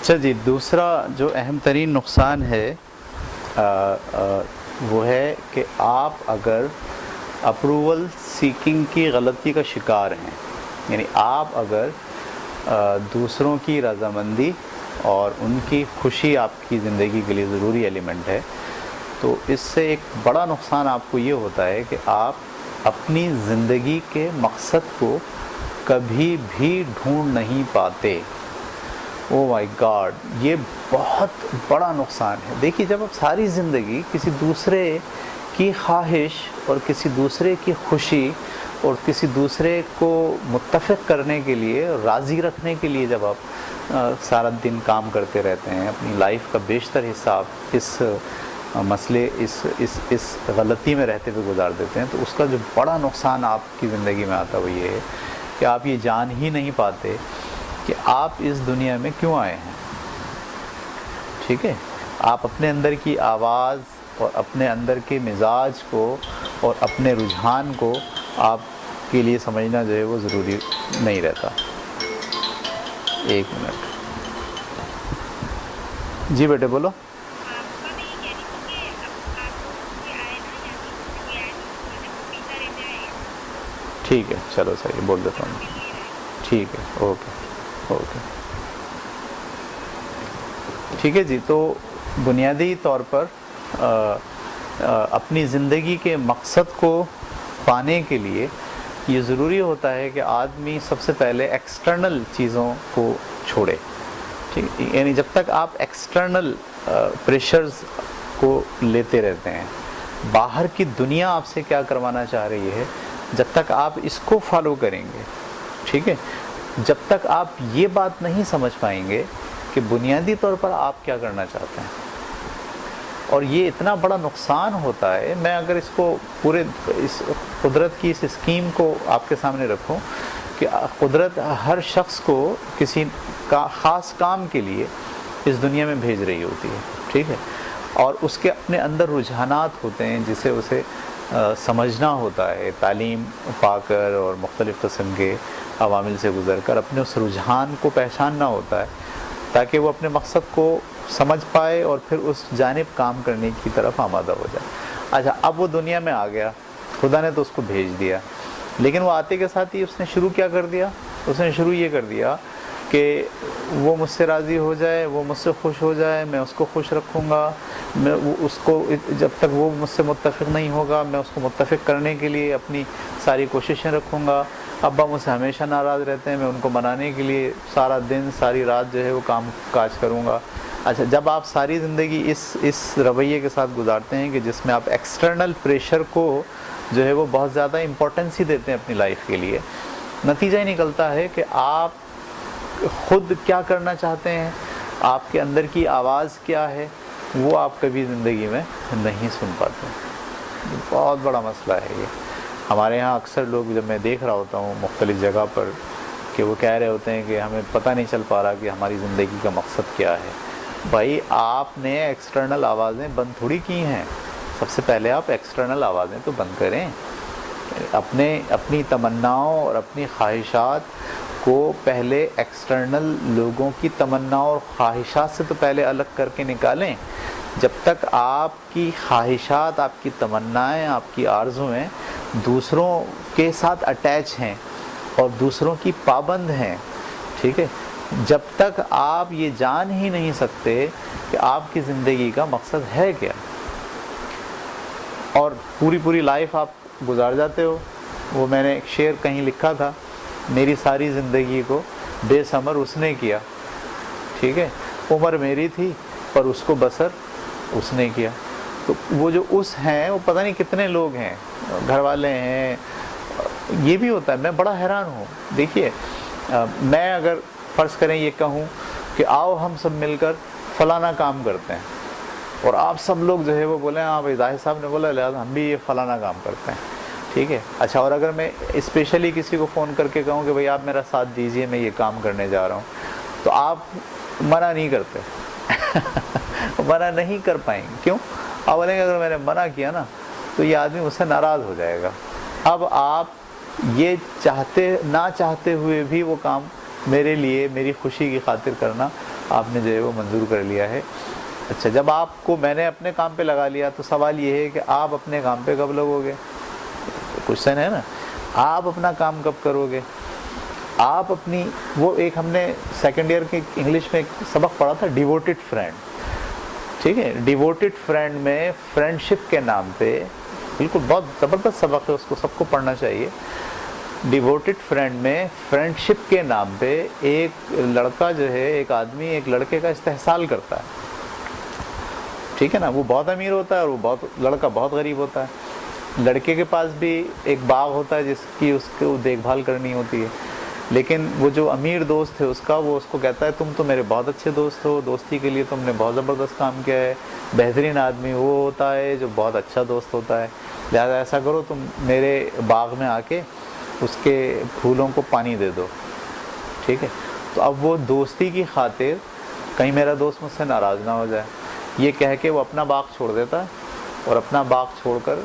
اچھا جی، دوسرا جو اہم ترین نقصان ہے وہ ہے کہ آپ اگر اپروول سیکنگ کی غلطی کا شکار ہیں، یعنی آپ اگر دوسروں کی رضامندی اور ان کی خوشی آپ کی زندگی کے لیے ضروری ایلیمنٹ ہے، تو اس سے ایک بڑا نقصان آپ کو یہ ہوتا ہے کہ آپ اپنی زندگی کے مقصد کو کبھی بھی ڈھونڈ نہیں پاتے۔ او مائی گاڈ، یہ بہت بڑا نقصان ہے۔ دیکھیے، جب آپ ساری زندگی کسی دوسرے کی خواہش اور کسی دوسرے کی خوشی اور کسی دوسرے کو متفق کرنے کے لیے، راضی رکھنے کے لیے جب آپ سارا دن کام کرتے رہتے ہیں، اپنی لائف کا بیشتر حصہ آپ اس مسئلے اس غلطی میں رہتے ہوئے گزار دیتے ہیں، تو اس کا جو بڑا نقصان آپ کی زندگی میں آتا ہے وہ یہ ہے کہ آپ یہ جان ہی نہیں پاتے کہ آپ اس دنیا میں کیوں آئے ہیں۔ ٹھیک ہے، آپ اپنے اندر کی آواز اور اپنے اندر کے مزاج کو اور اپنے رجحان کو آپ کے لیے سمجھنا جو ہے وہ ضروری نہیں رہتا۔ ایک منٹ جی بیٹے بولو۔ ٹھیک ہے، چلو صحیح، بول دیتا ہوں۔ ٹھیک ہے، اوکے اوکے، ٹھیک ہے جی۔ تو بنیادی طور پر اپنی زندگی کے مقصد کو پانے کے لیے یہ ضروری ہوتا ہے کہ آدمی سب سے پہلے ایکسٹرنل چیزوں کو چھوڑے۔ ٹھیک، یعنی جب تک آپ ایکسٹرنل پریشرز کو لیتے رہتے ہیں، باہر کی دنیا آپ سے کیا کروانا چاہ رہی ہے، جب تک آپ اس کو فالو کریں گے، ٹھیک ہے، جب تک آپ یہ بات نہیں سمجھ پائیں گے کہ بنیادی طور پر آپ کیا کرنا چاہتے ہیں، اور یہ اتنا بڑا نقصان ہوتا ہے۔ میں اگر اس کو پورے اس قدرت کی اس اسکیم کو آپ کے سامنے رکھوں کہ قدرت ہر شخص کو کسی خاص کام کے لیے اس دنیا میں بھیج رہی ہوتی ہے، ٹھیک ہے، اور اس کے اپنے اندر رجحانات ہوتے ہیں جسے اسے سمجھنا ہوتا ہے، تعلیم پا کر اور مختلف قسم کے عوامل سے گزر کر اپنے اس رجحان کو پہچاننا ہوتا ہے تاکہ وہ اپنے مقصد کو سمجھ پائے اور پھر اس جانب کام کرنے کی طرف آمادہ ہو جائے۔ اچھا، اب وہ دنیا میں آ گیا، خدا نے تو اس کو بھیج دیا، لیکن وہ آتے کے ساتھ ہی اس نے شروع کیا کر دیا؟ اس نے شروع یہ کر دیا کہ وہ مجھ سے راضی ہو جائے، وہ مجھ سے خوش ہو جائے، میں اس کو خوش رکھوں گا، میں اس کو جب تک وہ مجھ سے متفق نہیں ہوگا میں اس کو متفق کرنے کے لیے اپنی ساری کوششیں رکھوں گا۔ ابا مجھ سے ہمیشہ ناراض رہتے ہیں، میں ان کو منانے کے لیے سارا دن ساری رات جو ہے وہ کام کاج کروں گا۔ اچھا، جب آپ ساری زندگی اس رویے کے ساتھ گزارتے ہیں کہ جس میں آپ ایکسٹرنل پریشر کو جو ہے وہ بہت زیادہ امپورٹنس ہی دیتے ہیں اپنی لائف کے لیے، نتیجہ ہی نکلتا ہے کہ آپ خود کیا کرنا چاہتے ہیں، آپ کے اندر کی آواز کیا ہے، وہ آپ کبھی زندگی میں نہیں سن پاتے۔ بہت بڑا مسئلہ ہے یہ۔ ہمارے ہاں اکثر لوگ، جب میں دیکھ رہا ہوتا ہوں مختلف جگہ پر، کہ وہ کہہ رہے ہوتے ہیں کہ ہمیں پتہ نہیں چل پا رہا کہ ہماری زندگی کا مقصد کیا ہے۔ بھائی، آپ نے ایکسٹرنل آوازیں بند تھوڑی کی ہیں، سب سے پہلے آپ ایکسٹرنل آوازیں تو بند کریں، اپنی تمناؤں اور اپنی خواہشات کو پہلے ایکسٹرنل لوگوں کی تمناؤں اور خواہشات سے تو پہلے الگ کر کے نکالیں۔ جب تک آپ کی خواہشات، آپ کی تمنائیں، آپ کی آرزویں دوسروں کے ساتھ اٹیچ ہیں اور دوسروں کی پابند ہیں، ٹھیک ہے، جب تک آپ یہ جان ہی نہیں سکتے کہ آپ کی زندگی کا مقصد ہے کیا، اور پوری لائف آپ گزار جاتے ہو۔ وہ میں نے ایک شعر کہیں لکھا تھا، میری ساری زندگی کو بے ثمر اس نے کیا، ٹھیک ہے، عمر میری تھی پر اس کو بسر اس نے کیا۔ تو وہ جو اس ہیں وہ پتہ نہیں کتنے لوگ ہیں، گھر والے ہیں، یہ بھی ہوتا ہے۔ میں بڑا حیران ہوں۔ دیکھیے، میں اگر فرض کریں یہ کہوں کہ آؤ ہم سب مل کر فلانا کام کرتے ہیں، اور آپ سب لوگ جو ہے وہ بولیں ہاں بھائی ظاہر صاحب نے بولا لہٰذا ہم بھی یہ فلانا کام کرتے ہیں، ٹھیک ہے، اچھا، اور اگر میں اسپیشلی کسی کو فون کر کے کہوں کہ بھائی آپ میرا ساتھ دیجئے، میں یہ کام کرنے جا رہا ہوں، تو آپ منع نہیں کرتے منع نہیں کر پائیں گے۔ کیوں؟ آپ بولیں گے اگر میں نے منع کیا نا تو یہ آدمی مجھ سے ناراض ہو جائے گا۔ اب آپ یہ نہ چاہتے ہوئے بھی وہ کام میرے لیے، میری خوشی کی خاطر کرنا آپ نے جو ہے وہ منظور کر لیا ہے. اچھا جب آپ کو میں نے اپنے کام پہ لگا لیا تو سوال یہ ہے کہ آپ اپنے کام پہ کب لگو گے؟ کوشچن ہے نا. آپ اپنا کام کب کرو گے؟ آپ اپنی وہ ایک ہم نے سیکنڈ ایئر کی انگلش میں ایک سبق پڑھا تھا ڈیووٹڈ فرینڈ. ٹھیک ہے, ڈیووٹڈ فرینڈ میں فرینڈ شپ کے نام پہ بالکل بہت زبردست سبق ہے, اس کو سب کو پڑھنا چاہیے. ڈیووٹڈ فرینڈ میں فرینڈ شپ کے نام پہ ایک لڑکا جو ہے, ایک آدمی ایک لڑکے کا استحصال کرتا ہے. ٹھیک ہے نا, وہ بہت امیر ہوتا ہے اور وہ لڑکا بہت غریب ہوتا ہے. لڑکے کے پاس بھی ایک باغ ہوتا ہے جس کی اس کو دیکھ بھال کرنی ہوتی ہے, لیکن وہ جو امیر دوست ہے اس کا, وہ اس کو کہتا ہے تم تو میرے بہت اچھے دوست ہو, دوستی کے لیے تم نے بہت زبردست کام کیا ہے. بہترین آدمی وہ ہوتا ہے جو بہت اچھا دوست ہوتا ہے, لہذا ایسا کرو تم میرے باغ میں آ کے اس کے پھولوں کو پانی دے دو. ٹھیک ہے, تو اب وہ دوستی کی خاطر کہیں میرا دوست مجھ سے ناراض نہ ہو جائے, یہ کہہ کے وہ اپنا باغ چھوڑ دیتا ہے اور اپنا باغ چھوڑ کر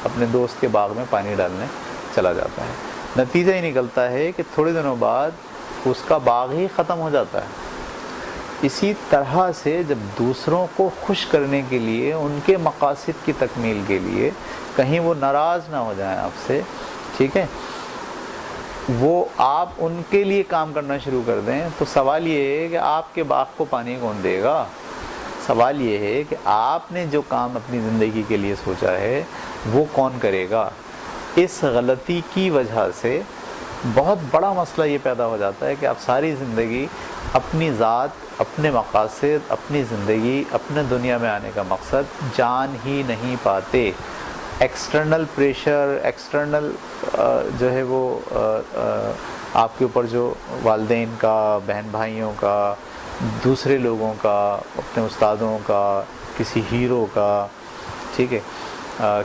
اپنے دوست کے باغ میں پانی ڈالنے چلا جاتا ہے. نتیجہ یہ نکلتا ہے کہ تھوڑے دنوں بعد اس کا باغ ہی ختم ہو جاتا ہے. اسی طرح سے جب دوسروں کو خوش کرنے کے لیے, ان کے مقاصد کی تکمیل کے لیے کہیں وہ ناراض نہ ہو جائیں آپ سے, ٹھیک ہے, وہ آپ ان کے لیے کام کرنا شروع کر دیں, تو سوال یہ ہے کہ آپ کے باغ کو پانی کون دے گا؟ سوال یہ ہے کہ آپ نے جو کام اپنی زندگی کے لیے سوچا ہے وہ کون کرے گا؟ اس غلطی کی وجہ سے بہت بڑا مسئلہ یہ پیدا ہو جاتا ہے کہ آپ ساری زندگی اپنی ذات, اپنے مقاصد, اپنی زندگی, اپنے دنیا میں آنے کا مقصد جان ہی نہیں پاتے. ایکسٹرنل پریشر, ایکسٹرنل جو ہے وہ آپ کے اوپر جو والدین کا, بہن بھائیوں کا, دوسرے لوگوں کا, اپنے استادوں کا, کسی ہیرو کا, ٹھیک ہے,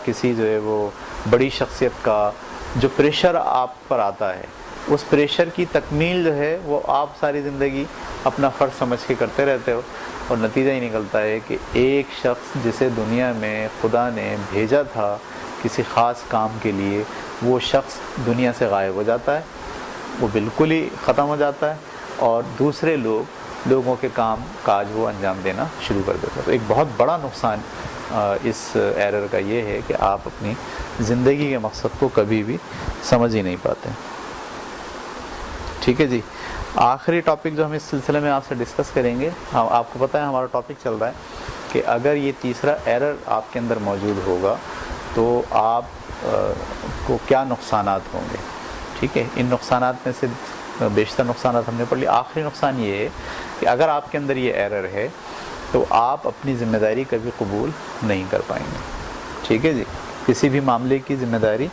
کسی جو ہے وہ بڑی شخصیت کا جو پریشر آپ پر آتا ہے, اس پریشر کی تکمیل جو ہے وہ آپ ساری زندگی اپنا فرض سمجھ کے کرتے رہتے ہو, اور نتیجہ ہی نکلتا ہے کہ ایک شخص جسے دنیا میں خدا نے بھیجا تھا کسی خاص کام کے لیے, وہ شخص دنیا سے غائب ہو جاتا ہے, وہ بالکل ہی ختم ہو جاتا ہے, اور دوسرے لوگوں کے کام کاج وہ انجام دینا شروع کر دیتا ہے. تو ایک بہت بڑا نقصان اس ایرر کا یہ ہے کہ آپ اپنی زندگی کے مقصد کو کبھی بھی سمجھ ہی نہیں پاتے. ٹھیک ہے جی, آخری ٹاپک جو ہم اس سلسلے میں آپ سے ڈسکس کریں گے, آپ کو پتہ ہے ہمارا ٹاپک چل رہا ہے کہ اگر یہ تیسرا ایرر آپ کے اندر موجود ہوگا تو آپ کو کیا نقصانات ہوں گے. ٹھیک ہے, ان نقصانات میں سے بیشتر نقصانات ہم نے پڑھ لی. آخری نقصان یہ ہے کہ اگر آپ کے اندر یہ ایرر ہے تو آپ اپنی ذمہ داری کبھی قبول نہیں کر پائیں گے. ٹھیک ہے جی, کسی بھی معاملے کی ذمہ داری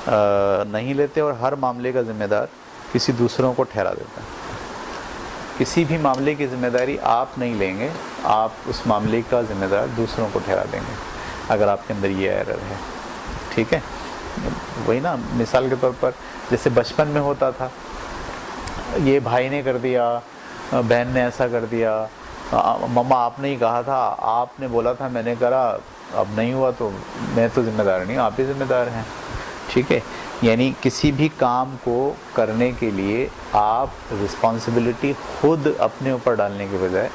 نہیں لیتے, اور ہر معاملے کا ذمہ دار کسی دوسروں کو ٹھہرا دیتا ہے. کسی بھی معاملے کی ذمہ داری آپ نہیں لیں گے, آپ اس معاملے کا ذمہ دار دوسروں کو ٹھہرا دیں گے اگر آپ کے اندر یہ ایرر ہے. ٹھیک ہے, وہی نا, مثال کے طور پر جیسے بچپن میں ہوتا تھا, یہ بھائی نے کر دیا, بہن نے ایسا کر دیا, مما آپ نے ہی کہا تھا, آپ نے بولا تھا, میں نے کرا, اب نہیں ہوا تو میں تو ذمہ دار نہیں ہوں, آپ ہی ذمہ دار ہیں. ٹھیک ہے, یعنی کسی بھی کام کو کرنے کے لیے آپ رسپانسبلٹی خود اپنے اوپر ڈالنے کے بجائے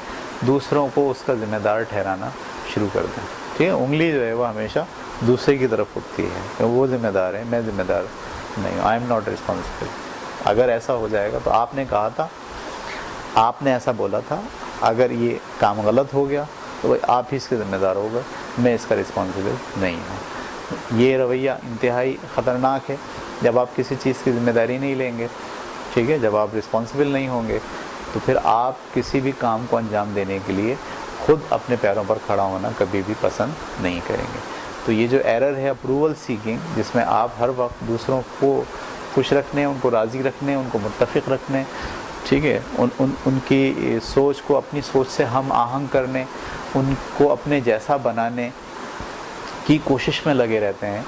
دوسروں کو اس کا ذمہ دار ٹھہرانا شروع کر دیں. ٹھیک ہے, انگلی جو ہے وہ ہمیشہ دوسرے کی طرف اٹھتی ہے کہ وہ ذمہ دار ہے, میں ذمہ دار نہیں ہوں, آئی ایم ناٹ رسپانسبل. اگر ایسا ہو جائے گا تو آپ نے کہا تھا, آپ نے ایسا بولا تھا, اگر یہ کام غلط ہو گیا تو بھائی آپ ہی اس کے ذمہ دار ہوگا, میں اس کا رسپانسبل نہیں ہوں. یہ رویہ انتہائی خطرناک ہے. جب آپ کسی چیز کی ذمہ داری نہیں لیں گے, ٹھیک ہے, جب آپ رسپانسبل نہیں ہوں گے, تو پھر آپ کسی بھی کام کو انجام دینے کے لیے خود اپنے پیروں پر کھڑا ہونا کبھی بھی پسند نہیں کریں گے. تو یہ جو ایرر ہے اپروول سیکنگ, جس میں آپ ہر وقت دوسروں کو خوش رکھنے, ان کو راضی رکھنے, ان کو متفق رکھنے, ٹھیک ہے, ان کی سوچ کو اپنی سوچ سے ہم آہنگ کرنے, ان کو اپنے جیسا بنانے کی کوشش میں لگے رہتے ہیں,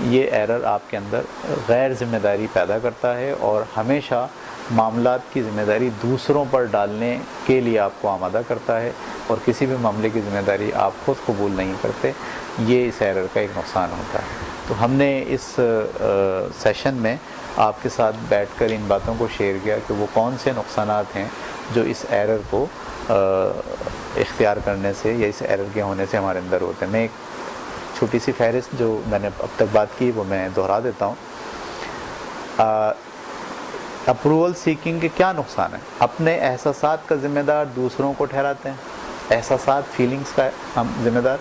یہ ایرر آپ کے اندر غیر ذمہ داری پیدا کرتا ہے, اور ہمیشہ معاملات کی ذمہ داری دوسروں پر ڈالنے کے لیے آپ کو آمادہ کرتا ہے, اور کسی بھی معاملے کی ذمہ داری آپ خود قبول نہیں کرتے. یہ اس ایرر کا ایک نقصان ہوتا ہے. تو ہم نے اس سیشن میں آپ کے ساتھ بیٹھ کر ان باتوں کو شیئر کیا کہ وہ کون سے نقصانات ہیں جو اس ایرر کو اختیار کرنے سے یا اس ایرر کے ہونے سے ہمارے اندر ہوتے ہیں. میں ایک چھوٹی سی فہرست جو میں نے اب تک بات کی وہ میں دہرا دیتا ہوں. اپروول سیکنگ کے کیا نقصان ہیں؟ اپنے احساسات کا ذمہ دار دوسروں کو ٹھہراتے ہیں. احساسات، فیلنگز کا ہم ذمہ دار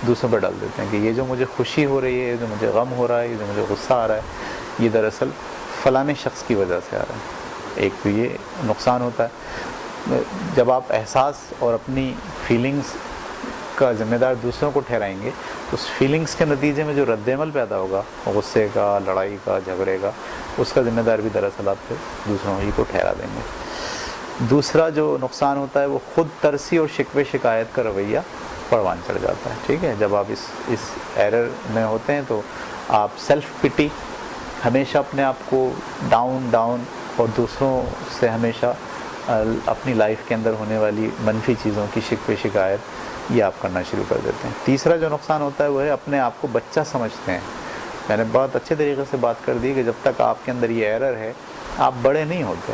دوسروں پر ڈال دیتے ہیں کہ یہ جو مجھے خوشی ہو رہی ہے، یہ جو مجھے غم ہو رہا ہے، یہ جو مجھے غصہ آ رہا ہے، یہ دراصل فلاں شخص کی وجہ سے آ رہا ہے. ایک تو یہ نقصان ہوتا ہے. جب آپ احساس اور اپنی فیلنگز کا ذمہ دار دوسروں کو ٹھہرائیں گے تو اس فیلنگز کے نتیجے میں جو رد عمل پیدا ہوگا، غصے کا، لڑائی کا، جھگڑے کا، اس کا ذمہ دار بھی دراصل آپ پھر دوسروں ہی کو ٹھہرا دیں گے. دوسرا جو نقصان ہوتا ہے وہ خود ترسی اور شکوے شکایت کا رویہ پروان چڑھ جاتا ہے. ٹھیک ہے، جب آپ اس ایرر میں ہوتے ہیں تو آپ سیلف پٹی، ہمیشہ اپنے آپ کو ڈاؤن اور دوسروں سے ہمیشہ اپنی لائف کے اندر ہونے والی منفی چیزوں کی شکوے شکایت یہ آپ کرنا شروع کر دیتے ہیں. تیسرا جو نقصان ہوتا ہے وہ ہے اپنے آپ کو بچہ سمجھتے ہیں. میں نے بہت اچھے طریقے سے بات کر دی کہ جب تک آپ کے اندر یہ ایرر ہے آپ بڑے نہیں ہوتے.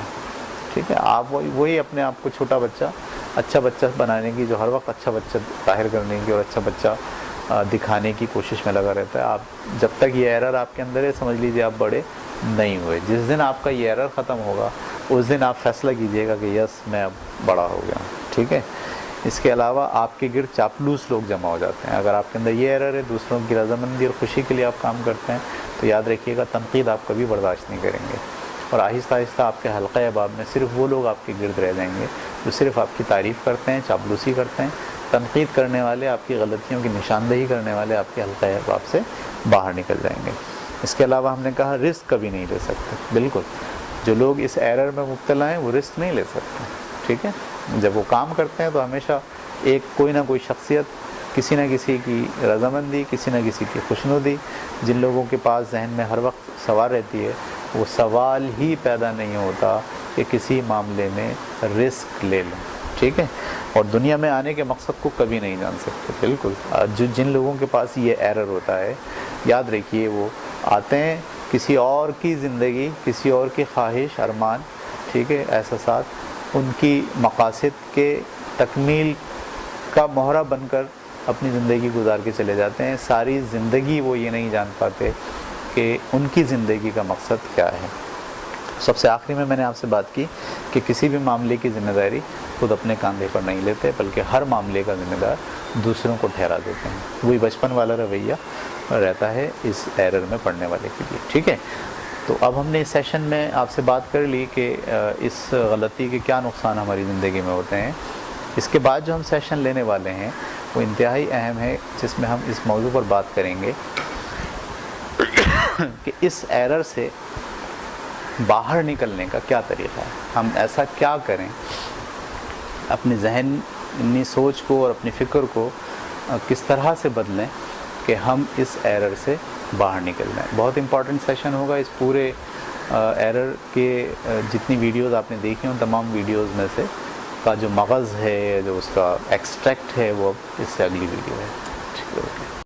ٹھیک ہے، آپ وہی اپنے آپ کو چھوٹا بچہ، اچھا بچہ بنانے کی، جو ہر وقت اچھا بچہ ظاہر کرنے کی اور اچھا بچہ دکھانے کی کوشش میں لگا رہتا ہے. آپ جب تک یہ ایرر آپ کے اندر ہے سمجھ لیجیے آپ بڑے نہیں ہوئے. جس دن آپ کا یہ ایرر ختم ہوگا اس دن آپ فیصلہ کیجئے گا کہ یس میں اب بڑا ہو گیا ہوں. ٹھیک ہے، اس کے علاوہ آپ کے گرد چاپلوس لوگ جمع ہو جاتے ہیں. اگر آپ کے اندر یہ ایرر ہے، دوسروں کی رضامندی اور خوشی کے لیے آپ کام کرتے ہیں تو یاد رکھیے گا تنقید آپ کبھی برداشت نہیں کریں گے، اور آہستہ آہستہ آپ کے حلقہ احباب میں صرف وہ لوگ آپ کے گرد رہ جائیں گے جو صرف آپ کی تعریف کرتے ہیں، چاپلوسی کرتے ہیں. تنقید کرنے والے، آپ کی غلطیوں کی نشاندہی کرنے والے آپ کے حلقہ احباب سے باہر نکل جائیں گے. اس کے علاوہ ہم نے کہا رسک کبھی نہیں لے سکتے. بالکل، جو لوگ اس ایرر میں مبتلا ہیں وہ رسک نہیں لے سکتے. ٹھیک ہے، جب وہ کام کرتے ہیں تو ہمیشہ کوئی نہ کوئی شخصیت، کسی نہ کسی کی رضامندی، کسی نہ کسی کی خوشنودی جن لوگوں کے پاس ذہن میں ہر وقت سوال رہتی ہے، وہ سوال ہی پیدا نہیں ہوتا کہ کسی معاملے میں رسک لے لیں. ٹھیک ہے، اور دنیا میں آنے کے مقصد کو کبھی نہیں جان سکتے. بالکل، جن لوگوں کے پاس یہ ایرر ہوتا ہے یاد رکھیے وہ آتے ہیں کسی اور کی زندگی، کسی اور کی خواہش، ارمان، ٹھیک ہے، احساسات، ان کی مقاصد کے تکمیل کا مہرہ بن کر اپنی زندگی گزار کے چلے جاتے ہیں. ساری زندگی وہ یہ نہیں جان پاتے کہ ان کی زندگی کا مقصد کیا ہے. سب سے آخری میں نے آپ سے بات کی کہ کسی بھی معاملے کی ذمہ داری خود اپنے کاندھے پر نہیں لیتے بلکہ ہر معاملے کا ذمہ دار دوسروں کو ٹھہرا دیتے ہیں. وہی بچپن والا رویہ رہتا ہے اس ایرر میں پڑنے والے کے لیے. ٹھیک ہے، تو اب ہم نے اس سیشن میں آپ سے بات کر لی کہ اس غلطی کے کیا نقصان ہماری زندگی میں ہوتے ہیں. اس کے بعد جو ہم سیشن لینے والے ہیں وہ انتہائی اہم ہے، جس میں ہم اس موضوع پر بات کریں گے کہ اس ایرر سے باہر نکلنے کا کیا طریقہ ہے. ہم ایسا کیا کریں، اپنی ذہنی سوچ کو اور اپنی فکر کو کس طرح سے بدلیں کہ ہم اس ایرر سے باہر نکل جائیں. بہت امپورٹنٹ سیشن ہوگا. اس پورے ایرر کے جتنی ویڈیوز آپ نے دیکھی ان تمام ویڈیوز میں سے کا جو مغز ہے، جو اس کا ایکسٹریکٹ ہے، وہ اس سے اگلی ویڈیو ہے. ٹھیک ہے، اوکے.